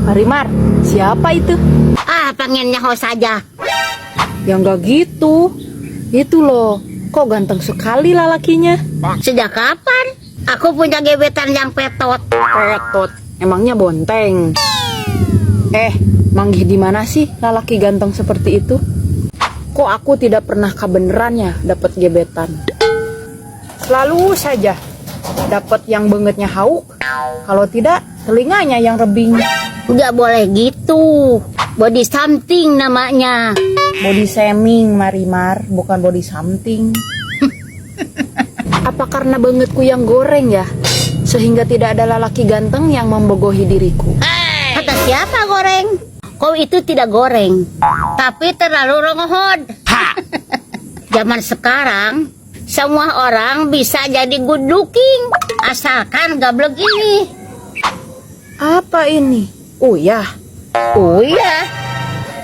Marimar, siapa itu? Pengennya ho saja. Ya nggak gitu. Itu loh, kok ganteng sekali lalakinya. Sejak kapan? Aku punya gebetan yang petot. Petot, emangnya bonteng. Manggih di mana sih lalaki ganteng seperti itu? Kok aku tidak pernah kebenarannya dapat gebetan? Selalu saja dapat yang bengetnya hauk, kalau tidak telinganya yang rebing. Nggak boleh gitu. Body something namanya. Body shaming, Marimar, bukan body something. Apa karena bengetku yang goreng ya, sehingga tidak ada lelaki ganteng yang membogohi diriku? Kata siapa goreng? Kau itu tidak goreng, tapi terlalu rongohod. Zaman sekarang semua orang bisa jadi good looking, asalkan gablek ini. Apa ini? Oh ya,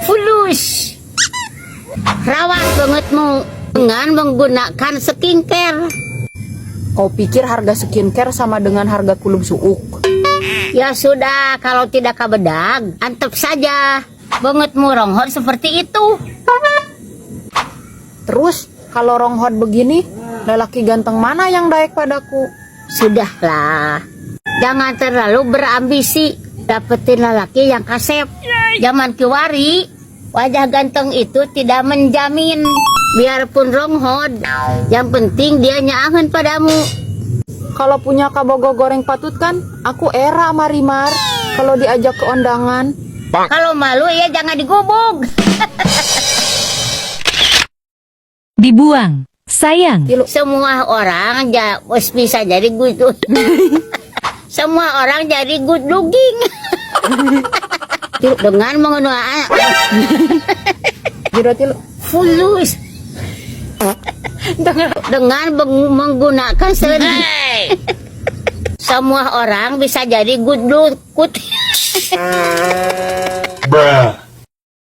fulus. Rawat bangetmu dengan menggunakan skincare. kau pikir harga skincare sama dengan harga kulub suuk? Ya sudah, kalau tidak kabedag, antep saja. Bangetmu ronghod seperti itu. Terus kalau ronghod begini, lelaki ganteng mana yang daek padaku? Sudahlah, jangan terlalu berambisi dapetin lelaki yang kasep. Zaman kiwari, wajah ganteng itu tidak menjamin. Biarpun ronghod, yang penting dia nyaangan padamu. Kalau punya kabogo goreng patut kan, aku era Marimar. Kalau diajak ke undangan. Kalau malu ya jangan digubuk. Dibuang, sayang. Semua orang bisa jadi good. Semua orang jadi good looking. Dengan menggunakan fulus. Dengan menggunakan seni. Semua orang bisa jadi good look. Bruh.